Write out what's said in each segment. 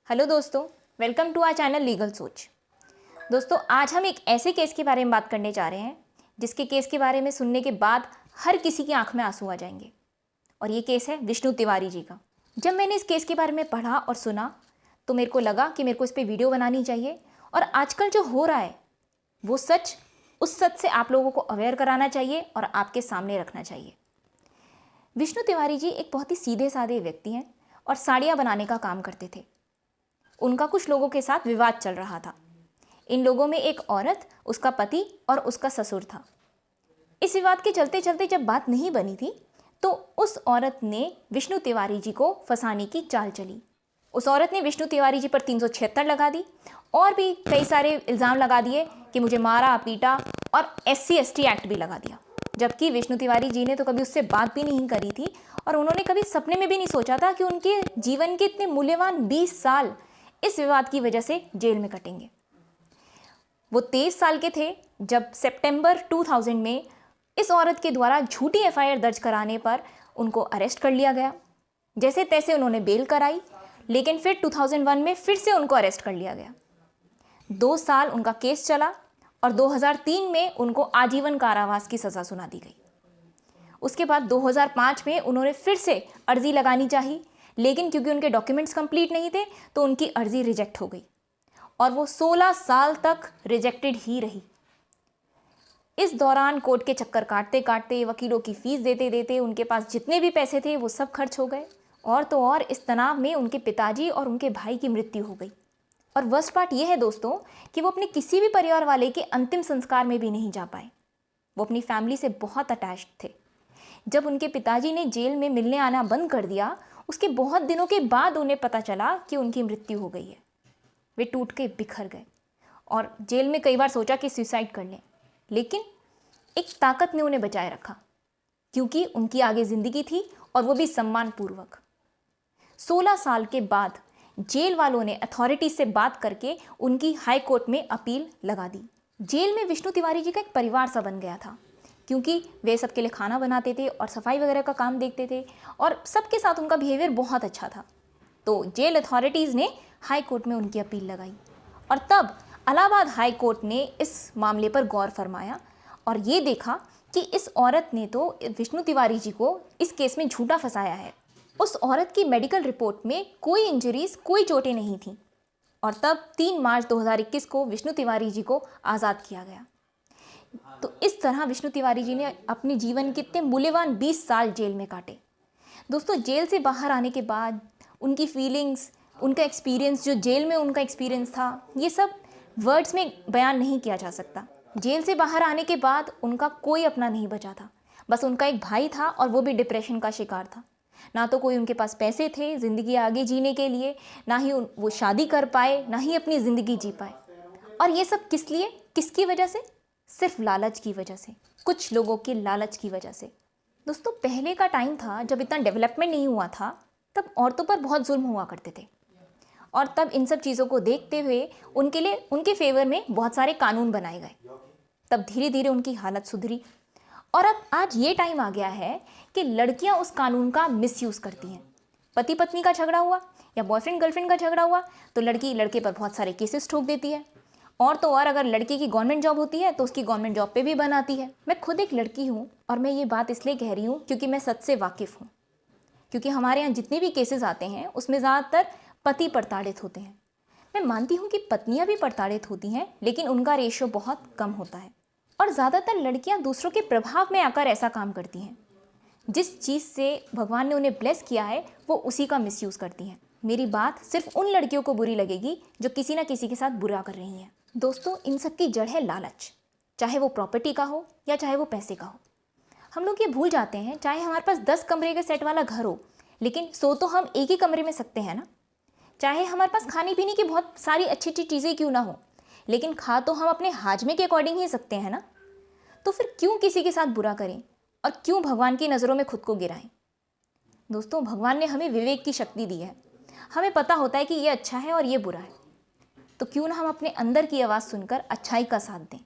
Hello दोस्तों, welcome to our channel legal Soch. दोस्तों, आज हम एक ऐसे केस के बारे में बात करने जा रहे हैं जिसके केस के बारे में सुनने के बाद हर किसी की आंख में आंसू आ जाएंगे। और ये केस है विष्णु तिवारी जी का। जब मैंने इस केस के बारे में पढ़ा और सुना तो मेरे को लगा कि मेरे को इस पर वीडियो बनानी चाहिए और आजकल जो हो रहा है वो सच, उस सच से आप लोगों को अवेयर कराना चाहिए और आपके सामने रखना चाहिए। विष्णु तिवारी जी एक बहुत ही सीधे साधे व्यक्ति हैं और साड़ियाँ बनाने का काम करते थे। उनका कुछ लोगों के साथ विवाद चल रहा था। इन लोगों में एक औरत, उसका पति और उसका ससुर था। इस विवाद के चलते चलते जब बात नहीं बनी थी तो उस औरत ने विष्णु तिवारी जी को फंसाने की चाल चली। उस औरत ने विष्णु तिवारी जी पर 376 लगा दी और भी कई सारे इल्ज़ाम लगा दिए कि मुझे मारा पीटा, और SC/ST एक्ट भी लगा दिया। जबकि विष्णु तिवारी जी ने तो कभी उससे बात भी नहीं करी थी और उन्होंने कभी सपने में भी नहीं सोचा था कि उनके जीवन के इतने मूल्यवान 20 साल इस विवाद की वजह से जेल में कटेंगे। वो 23 साल के थे जब सितंबर 2000 में इस औरत के द्वारा झूठी FIR दर्ज कराने पर उनको अरेस्ट कर लिया गया। जैसे तैसे उन्होंने बेल कराई, लेकिन फिर 2001 में फिर से उनको अरेस्ट कर लिया गया। 2 साल उनका केस चला और 2003 में उनको आजीवन कारावास की सज़ा सुना दी गई। उसके बाद 2005 में उन्होंने फिर से अर्जी लगानी चाहिए, लेकिन क्योंकि उनके डॉक्यूमेंट्स कंप्लीट नहीं थे तो उनकी अर्जी रिजेक्ट हो गई और वो 16 साल तक रिजेक्टेड ही रही। इस दौरान कोर्ट के चक्कर काटते काटते, वकीलों की फीस देते देते उनके पास जितने भी पैसे थे वो सब खर्च हो गए। और तो और इस तनाव में उनके पिताजी और उनके भाई की मृत्यु हो गई। और वर्स्ट पार्ट ये है दोस्तों कि वो अपने किसी भी परिवार वाले के अंतिम संस्कार में भी नहीं जा पाए। वो अपनी फैमिली से बहुत अटैच्ड थे। जब उनके पिताजी ने जेल में मिलने आना बंद कर दिया, उसके बहुत दिनों के बाद उन्हें पता चला कि उनकी मृत्यु हो गई है। वे टूट के बिखर गए और जेल में कई बार सोचा कि सुसाइड कर लें, लेकिन एक ताकत ने उन्हें बचाए रखा, क्योंकि उनकी आगे ज़िंदगी थी और वो भी सम्मानपूर्वक। 16 साल के बाद जेल वालों ने अथॉरिटी से बात करके उनकी हाई कोर्ट में अपील लगा दी। जेल में विष्णु तिवारी जी का एक परिवार सा बन गया था, क्योंकि वे सबके लिए खाना बनाते थे और सफाई वगैरह का काम देखते थे और सबके साथ उनका बिहेवियर बहुत अच्छा था। तो जेल अथॉरिटीज़ ने हाई कोर्ट में उनकी अपील लगाई और तब इलाहाबाद हाई कोर्ट ने इस मामले पर गौर फरमाया और ये देखा कि इस औरत ने तो विष्णु तिवारी जी को इस केस में झूठा फंसाया है। उस औरत की मेडिकल रिपोर्ट में कोई इंजरीज, कोई चोटें नहीं थी। और तब 3 मार्च 2021 को विष्णु तिवारी जी को आज़ाद किया गया। तो इस तरह विष्णु तिवारी जी ने अपने जीवन के इतने मूल्यवान 20 साल जेल में काटे। दोस्तों, जेल से बाहर आने के बाद उनकी फीलिंग्स, उनका एक्सपीरियंस, जो जेल में उनका एक्सपीरियंस था, ये सब वर्ड्स में बयान नहीं किया जा सकता। जेल से बाहर आने के बाद उनका कोई अपना नहीं बचा था। बस उनका एक भाई था और वो भी डिप्रेशन का शिकार था। ना तो कोई उनके पास पैसे थे ज़िंदगी आगे जीने के लिए, ना ही वो शादी कर पाए, ना ही अपनी ज़िंदगी जी पाए। और ये सब किस लिए, किसकी वजह से? सिर्फ लालच की वजह से, कुछ लोगों के लालच की वजह से। दोस्तों, पहले का टाइम था जब इतना डेवलपमेंट नहीं हुआ था, तब औरतों पर बहुत जुल्म हुआ करते थे और तब इन सब चीज़ों को देखते हुए उनके लिए, उनके फेवर में बहुत सारे कानून बनाए गए। तब धीरे धीरे उनकी हालत सुधरी और अब आज ये टाइम आ गया है कि लड़कियां उस कानून का मिसयूज़ करती हैं। पति पत्नी का झगड़ा हुआ या बॉयफ्रेंड गर्लफ्रेंड का झगड़ा हुआ तो लड़की लड़के पर बहुत सारे केसेस ठोक देती है। और तो और अगर लड़के की गवर्नमेंट जॉब होती है तो उसकी गवर्नमेंट जॉब पे भी बनाती है। मैं खुद एक लड़की हूँ और मैं ये बात इसलिए कह रही हूँ क्योंकि मैं सच से वाकिफ़ हूँ। क्योंकि हमारे यहाँ जितने भी केसेस आते हैं उसमें ज़्यादातर पति प्रताड़ित होते हैं। मैं मानती हूँ कि पत्नियाँ भी प्रताड़ित होती हैं, लेकिन उनका रेशियो बहुत कम होता है और ज़्यादातर लड़कियाँ दूसरों के प्रभाव में आकर ऐसा काम करती हैं। जिस चीज़ से भगवान ने उन्हें ब्लेस किया है वो उसी का मिसयूज़ करती हैं। मेरी बात सिर्फ उन लड़कियों को बुरी लगेगी जो किसी ना किसी के साथ बुरा कर रही हैं। दोस्तों, इन सब की जड़ है लालच, चाहे वो प्रॉपर्टी का हो या चाहे वो पैसे का हो। हम लोग ये भूल जाते हैं, चाहे हमारे पास 10 कमरे के सेट वाला घर हो, लेकिन सो तो हम एक ही कमरे में सकते हैं ना। चाहे हमारे पास खाने पीने की बहुत सारी अच्छी अच्छी चीज़ें क्यों ना हो, लेकिन खा तो हम अपने हाजमे के अकॉर्डिंग ही सकते हैं ना। तो फिर क्यों किसी के साथ बुरा करें और क्यों भगवान की नज़रों में खुद को गिराएं? दोस्तों, भगवान ने हमें विवेक की शक्ति दी है। हमें पता होता है कि ये अच्छा है और ये बुरा है, तो क्यों ना हम अपने अंदर की आवाज़ सुनकर अच्छाई का साथ दें।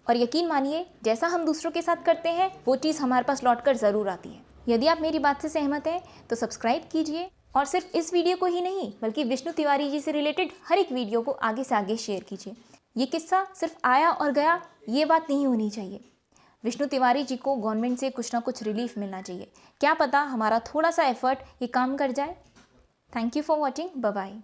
और यकीन मानिए, जैसा हम दूसरों के साथ करते हैं वो चीज़ हमारे पास लौट कर ज़रूर आती है। यदि आप मेरी बात से सहमत हैं तो सब्सक्राइब कीजिए और सिर्फ इस वीडियो को ही नहीं बल्कि विष्णु तिवारी जी से रिलेटेड हर एक वीडियो को आगे से आगे शेयर कीजिए। ये किस्सा सिर्फ आया और गया ये बात नहीं होनी चाहिए। विष्णु तिवारी जी को गवर्नमेंट से कुछ ना कुछ रिलीफ मिलना चाहिए। क्या पता हमारा थोड़ा सा एफर्ट ये काम कर जाए। Thank you for watching. Bye bye.